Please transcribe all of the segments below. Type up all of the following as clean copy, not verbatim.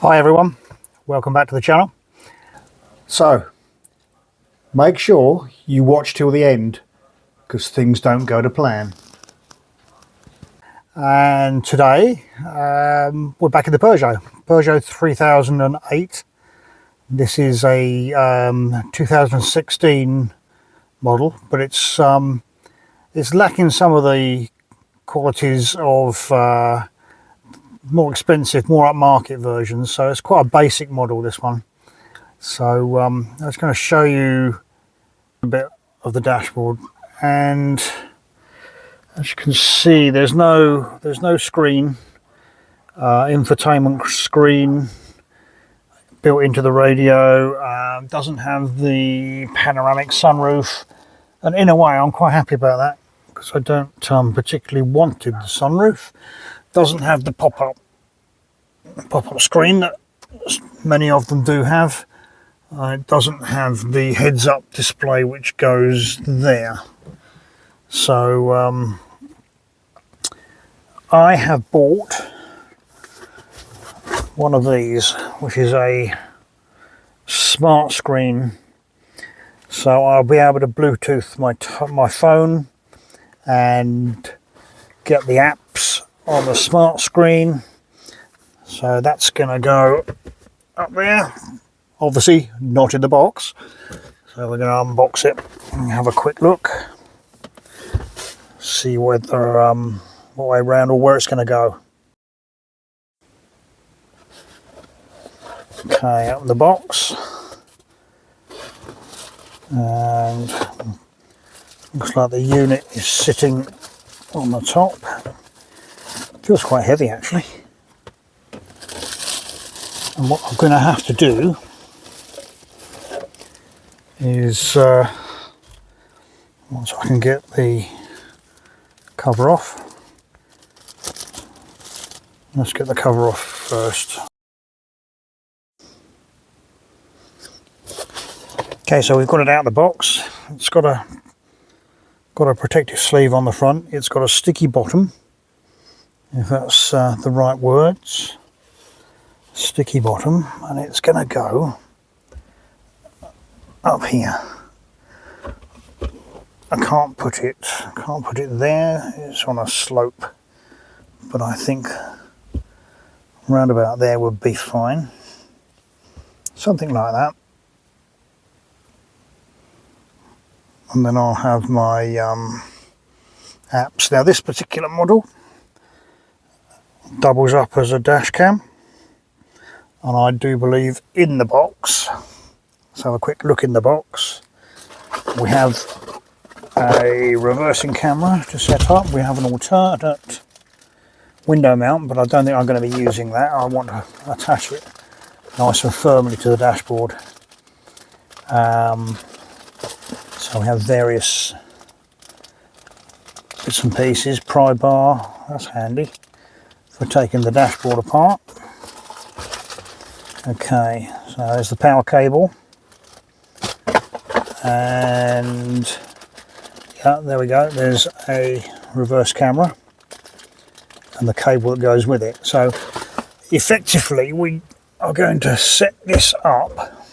Hi everyone, welcome back to the channel. So make sure you watch till the end because things don't go to plan. And today we're back in the Peugeot 3008. This is a 2016 model, but it's lacking some of the qualities of more expensive, more upmarket versions, so it's quite a basic model, this one. So I was going to show you a bit of the dashboard, and as you can see, there's no screen, infotainment screen built into the radio. Doesn't have the panoramic sunroof, and in a way I'm quite happy about that because I don't particularly wanted the sunroof. Doesn't have the pop-up screen that many of them do have. It doesn't have the heads-up display which goes there. So I have bought one of these, which is a smart screen, so I'll be able to Bluetooth my phone and get the apps on the smart screen. So that's going to go up there, obviously not in the box, so we're going to unbox it and have a quick look, see whether what way around or where it's going to go. Okay, open the box, and looks like the unit is sitting on the top. Feels quite heavy actually. And what I'm going to have to do is, once I can get the cover off, let's get the cover off first. Okay, so we've got it out of the box. It's got a protective sleeve on the front. It's got a sticky bottom, if that's the right words. Sticky bottom, and it's going to go up here. I can't put it there. It's on a slope, but I think round about there would be fine. Something like that. And then I'll have my apps. Now this particular model doubles up as a dash cam, and I do believe in the box, let's have a quick look in the box. We have a reversing camera to set up. We have an alternate window mount, but I don't think I'm going to be using that. I want to attach it nice and firmly to the dashboard. So we have various bits and pieces. Pry bar, that's handy for taking the dashboard apart. Okay, so there's the power cable, and yeah, there we go, there's a reverse camera and the cable that goes with it. So effectively we are going to set this up,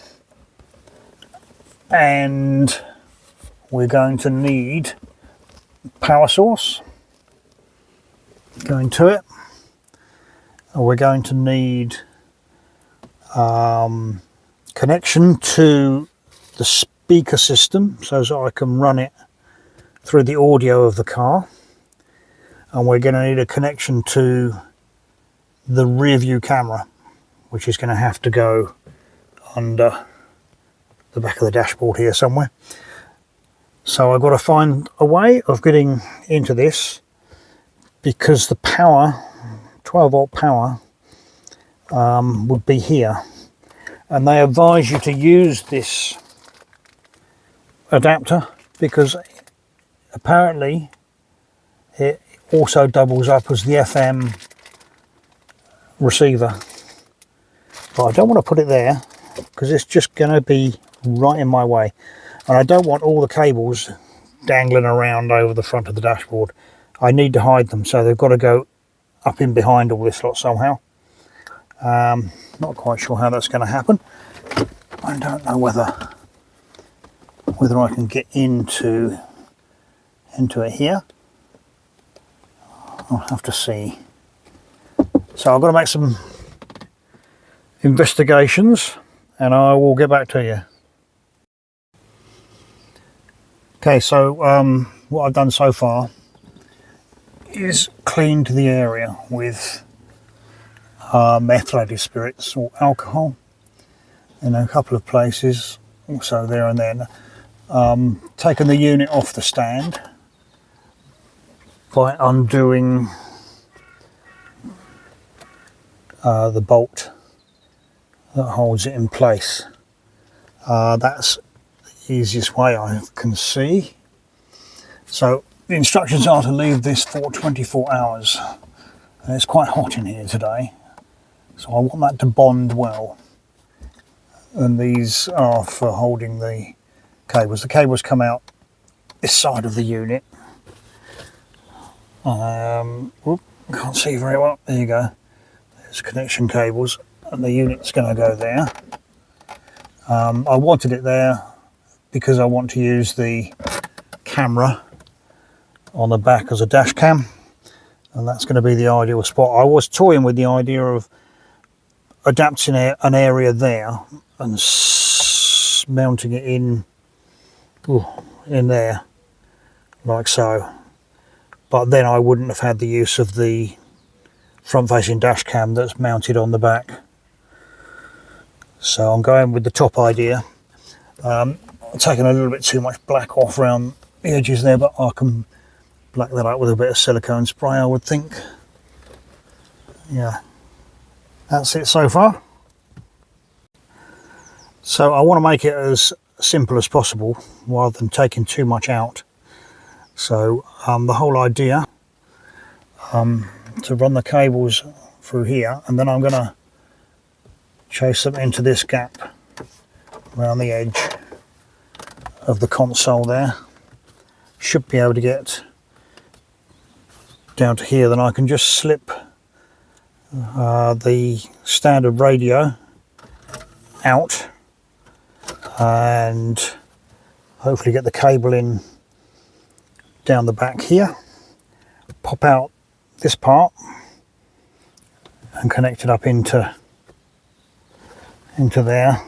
and we're going to need power source going to it, and we're going to need connection to the speaker system so that I can run it through the audio of the car, and we're going to need a connection to the rear view camera, which is going to have to go under the back of the dashboard here somewhere. So I've got to find a way of getting into this, because the power, 12 volt power, would be here, and they advise you to use this adapter because apparently it also doubles up as the FM receiver, but I don't want to put it there because it's just going to be right in my way, and I don't want all the cables dangling around over the front of the dashboard. I need to hide them, so they've got to go up in behind all this lot somehow. Not quite sure how that's going to happen. I don't know whether I can get into it here. I'll have to see. So I've got to make some investigations and I will get back to you. Okay, so what I've done so far is cleaned the area with methylated spirits or alcohol in a couple of places, also there and then. Taken the unit off the stand by undoing the bolt that holds it in place. That's the easiest way I can see. So the instructions are to leave this for 24 hours. And it's quite hot in here today, so I want that to bond well. And these are for holding the cables. The cables come out this side of the unit. Whoop, can't see very well. There you go. There's connection cables, and the unit's going to go there. I wanted it there because I want to use the camera on the back as a dash cam, and that's going to be the ideal spot. I was toying with the idea of adapting an area there and mounting it in there like so, but then I wouldn't have had the use of the front facing dash cam that's mounted on the back. So I'm going with the top idea. I'm taking a little bit too much black off around the edges there, but I can black that up with a bit of silicone spray, I would think. Yeah, that's it so far. So I want to make it as simple as possible rather than taking too much out. So the whole idea to run the cables through here, and then I'm going to chase them into this gap around the edge of the console there. Should be able to get down to here, then I can just slip the standard radio out and hopefully get the cable in down the back here, pop out this part and connect it up into there,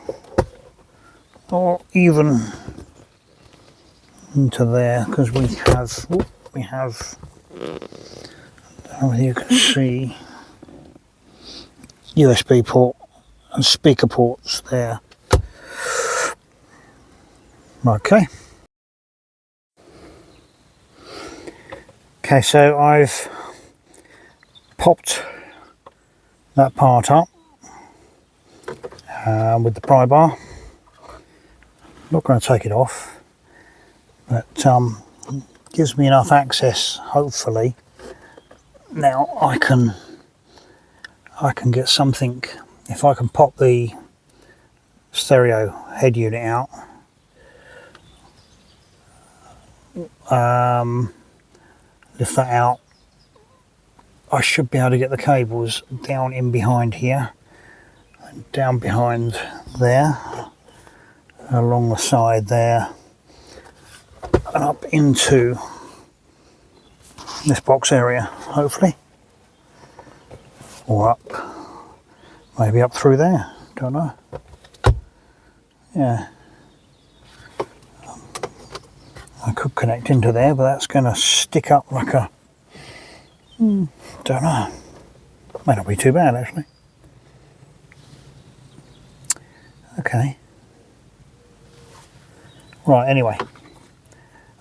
or even into there, because we have you can see USB port and speaker ports there. Okay, so I've popped that part up with the pry bar. Not going to take it off, but gives me enough access, hopefully. Now I can get something, if I can pop the stereo head unit out, lift that out, I should be able to get the cables down in behind here, and down behind there, along the side there, and up into this box area, hopefully, or up, maybe up through there, don't know. Yeah, I could connect into there, but that's going to stick up like a, don't know, may not be too bad actually. Okay, right, anyway,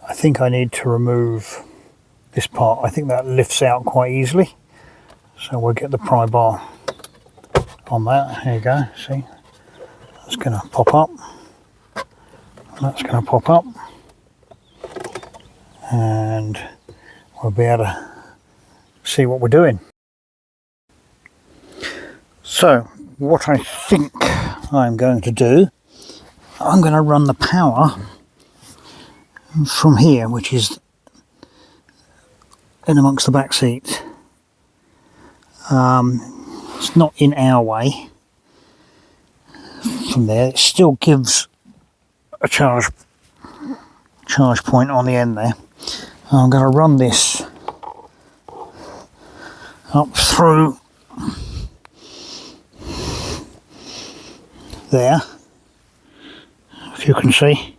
I think I need to remove this part. I think that lifts out quite easily, so we'll get the pry bar on that. Here you go, see, that's going to pop up, that's going to pop up, and we'll be able to see what we're doing. So what I think I'm going to do, I'm going to run the power from here, which is in amongst the back seat, it's not in our way. From there, it still gives a charge point on the end there. I'm going to run this up through there, if you can see.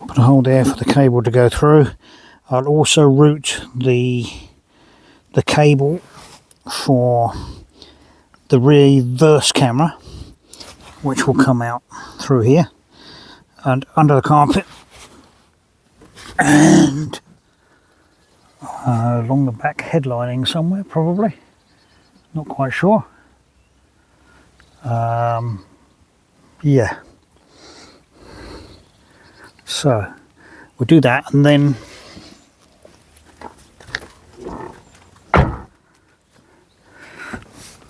Put a hole there for the cable to go through. I'll also route the cable for the reverse camera, which will come out through here and under the carpet and along the back headlining somewhere, probably. Not quite sure. Yeah. So we'll do that, and then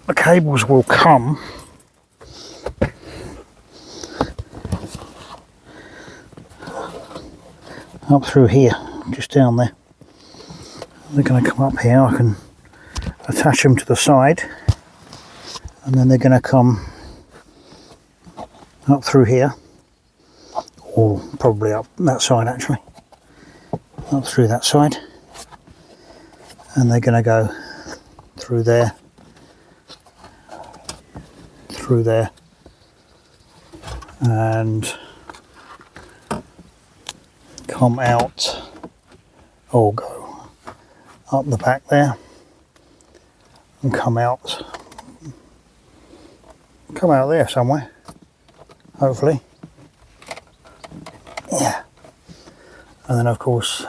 the cables will come up through here, just down there. They're going to come up here. I can attach them to the side, and then they're going to come up through here, or probably up that side actually, up through that side, and they're going to go through there, through there, and come out, or go up the back there and come out there somewhere, hopefully. Yeah. And then of course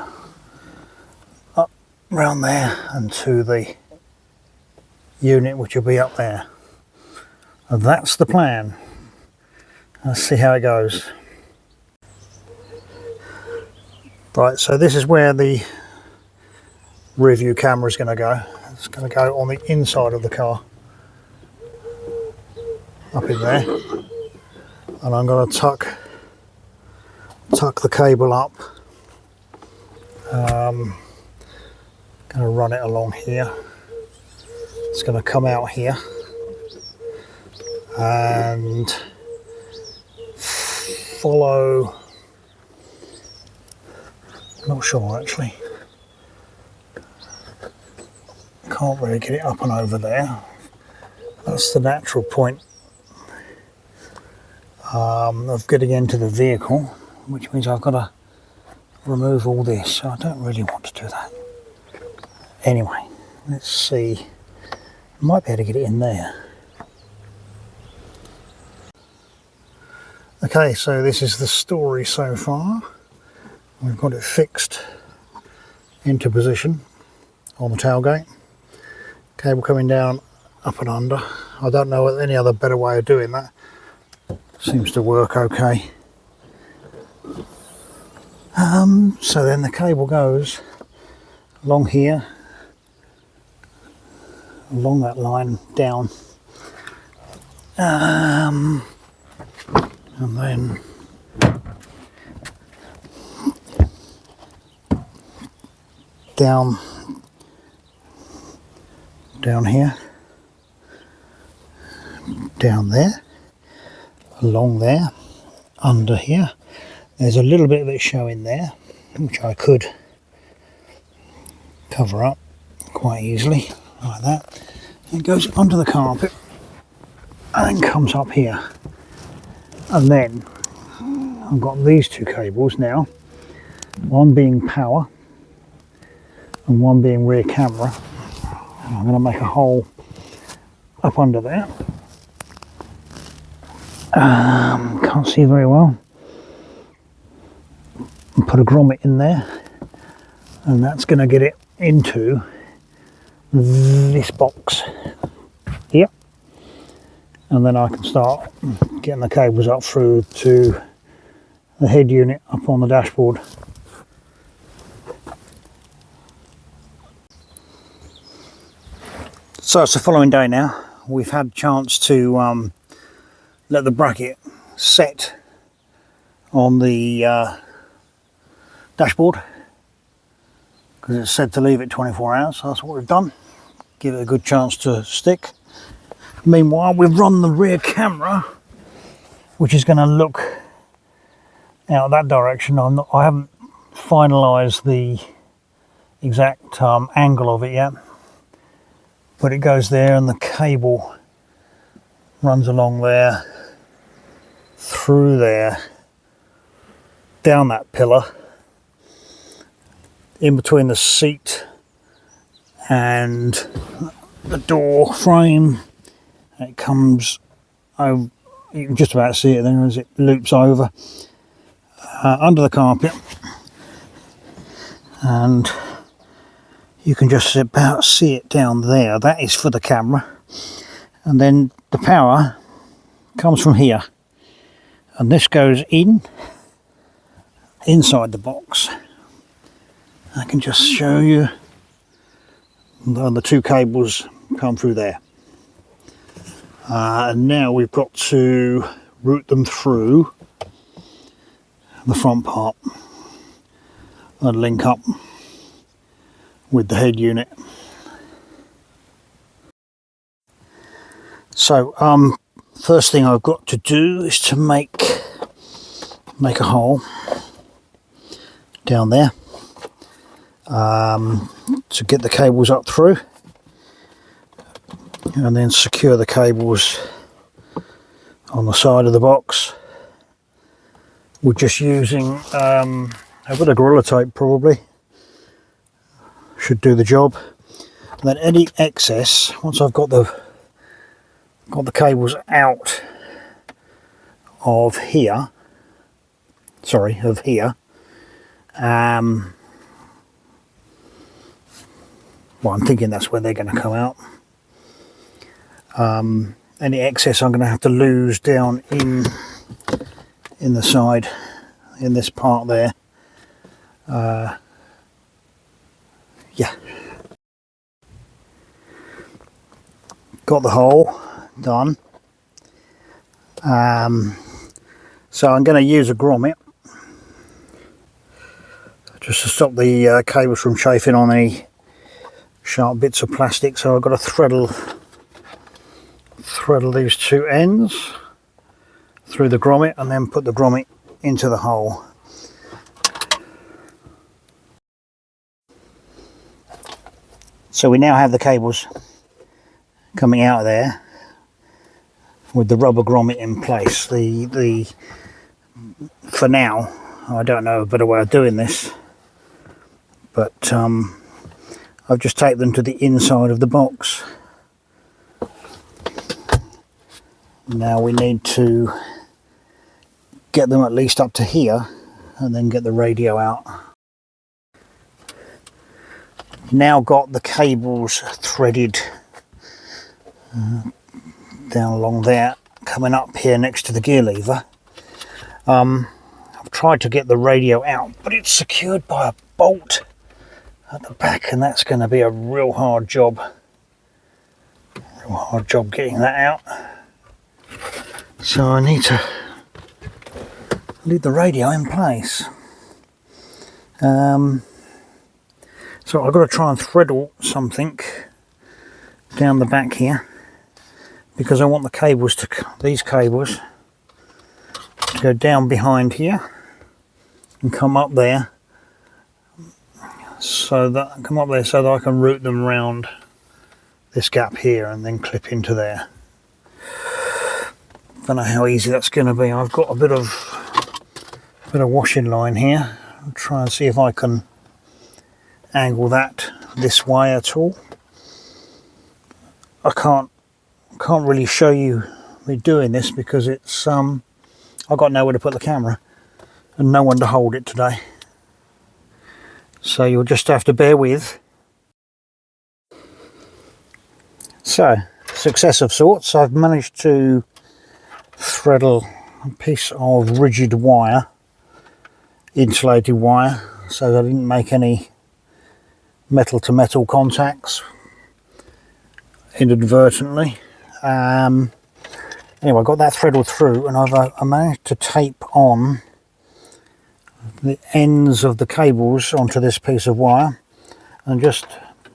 up round there and to the unit, which will be up there. And that's the plan. Let's see how it goes. Right, so this is where the rear view camera is going to go. It's going to go on the inside of the car, up in there, and I'm going to tuck the cable up. Going to run it along here. It's going to come out here and follow. Not sure actually. Can't really get it up and over there. That's the natural point of getting into the vehicle, which means I've got to remove all this. So I don't really want to do that. Anyway, let's see. I might be able to get it in there. Okay, so this is the story so far. We've got it fixed into position on the tailgate. Cable coming down, up and under. I don't know any other better way of doing that. Seems to work okay. So then the cable goes along here, along that line down, and then down here, down there, along there, under here. There's a little bit of it showing there, which I could cover up quite easily, like that. It goes under the carpet and then comes up here. And then I've got these two cables now, one being power and one being rear camera. And I'm going to make a hole up under there. Can't see very well. And put a grommet in there, and that's going to get it into this box here. And then I can start getting the cables up through to the head unit up on the dashboard. So it's the following day now. We've had a chance to let the bracket set on the dashboard, because it said to leave it 24 hours. So that's what we've done. give it a good chance to stick. Meanwhile, we've run the rear camera, which is going to look out that direction. I haven't finalised the exact angle of it yet, but it goes there, and the cable runs along there, through there, down that pillar, in between the seat and the door frame. It comes over, you can just about see it there as it loops over under the carpet, and you can just about see it down there. That is for the camera, and then the power comes from here, and this goes inside the box. I can just show you, the two cables come through there. And now we've got to route them through the front part and link up with the head unit. So first thing I've got to do is to make a hole down there to get the cables up through, and then secure the cables on the side of the box. We're just using a bit of Gorilla Tape, probably should do the job. And then any excess, once I've got the cables out of here, well, I'm thinking that's where they're going to come out. Any excess I'm going to have to lose down in the side, in this part there. Yeah, got the hole done. So I'm going to use a grommet just to stop the cables from chafing on any sharp bits of plastic. So I've got to threadle these two ends through the grommet, and then put the grommet into the hole. So we now have the cables coming out of there with the rubber grommet in place. For now, I don't know a better way of doing this, but I've just taped them to the inside of the box. Now we need to get them at least up to here, and then get the radio out. Now got the cables threaded down along there, coming up here next to the gear lever. I've tried to get the radio out, but it's secured by a bolt at the back, and that's going to be a real hard job. Getting that out. So I need to leave the radio in place. So I've got to try and threadle something down the back here, because I want these cables to go down behind here and come up there, so that I can route them round this gap here and then clip into there. Don't know how easy that's going to be. I've got a bit of washing line here. I'll try and see if I can angle that this way at all. I can't really show you me doing this because it's I've got nowhere to put the camera and no one to hold it today. So you'll just have to bear with. So, success of sorts. I've managed to threadle a piece of rigid wire, insulated wire, so that I didn't make any metal to metal contacts inadvertently. Anyway, I got that threaded through, and I managed to tape on the ends of the cables onto this piece of wire and just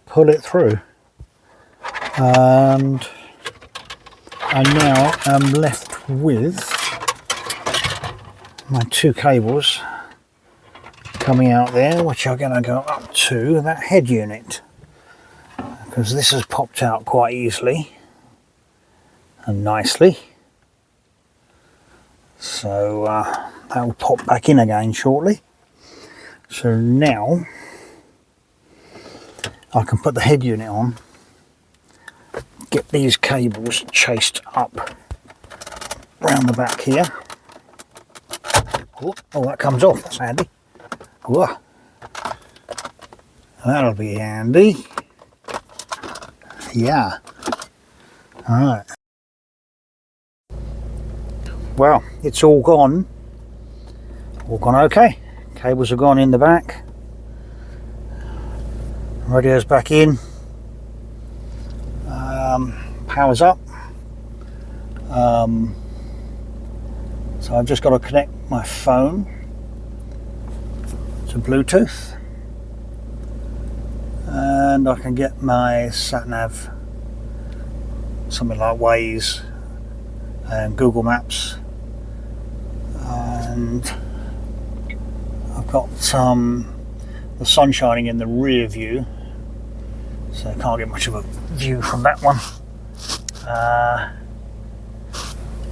pull it through. And I now am left with my two cables coming out there, which are going to go up to that head unit, because this has popped out quite easily and nicely. So that will pop back in again shortly. So now I can put the head unit on, get these cables chased up round the back here. Oh, that comes off, that's handy. Whoa. That'll be handy. Yeah. Alright. Well, it's all gone okay. Cables are gone in the back. Radio's back in. Power's up. So I've just got to connect my phone to Bluetooth, and I can get my sat-nav, something like Waze and Google Maps, and I've got the sun shining in the rear view, so I can't get much of a view from that one.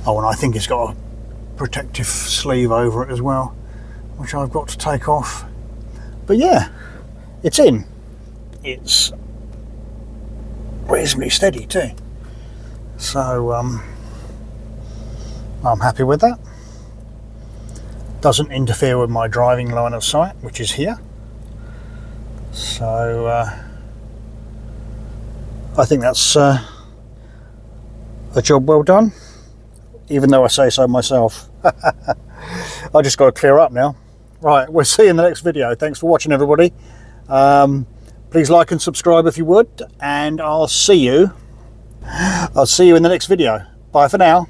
Oh, and I think it's got a protective sleeve over it as well, which I've got to take off. But yeah, it's in. It's reasonably steady too. So I'm happy with that. Doesn't interfere with my driving line of sight, which is here. So I think that's a job well done, even though I say so myself. I just got to clear up now. Right, we'll see you in the next video. Thanks for watching, everybody. Please like and subscribe if you would, and I'll see you in the next video. Bye for now.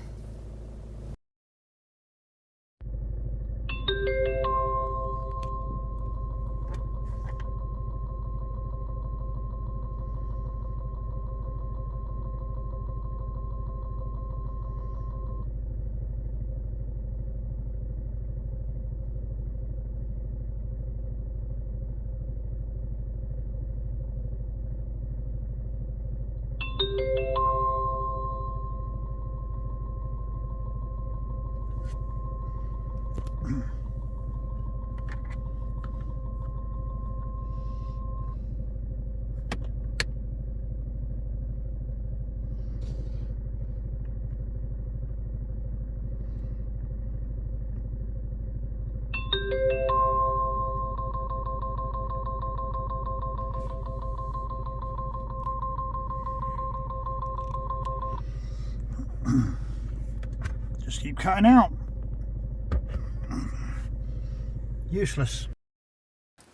Just keep cutting out. Useless.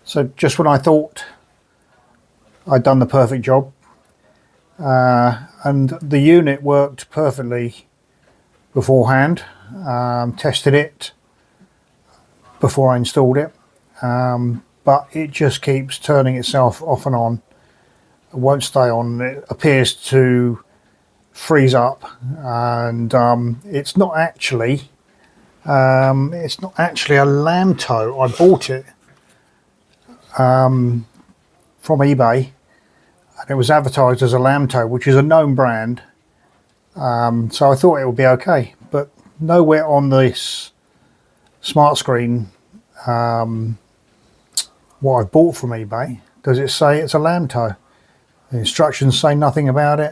So just when I thought I'd done the perfect job, and the unit worked perfectly beforehand, tested it before I installed it, but it just keeps turning itself off and on. It won't stay on. It appears to freeze up, and it's not actually a lamb toe. I bought it from eBay, and it was advertised as a lamb toe, which is a known brand, so I thought it would be okay, but nowhere on this smart screen what I bought from eBay does it say it's a lamb toe. The instructions say nothing about it.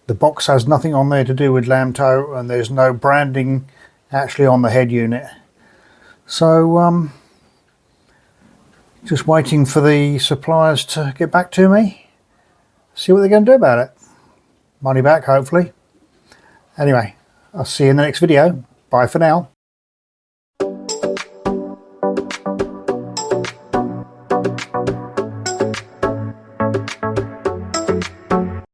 The box has nothing on there to do with lamb toe, and there's no branding actually on the head unit. So just waiting for the suppliers to get back to me, see what they're going to do about it. Money back, hopefully. Anyway, I'll see you in the next video. Bye for now.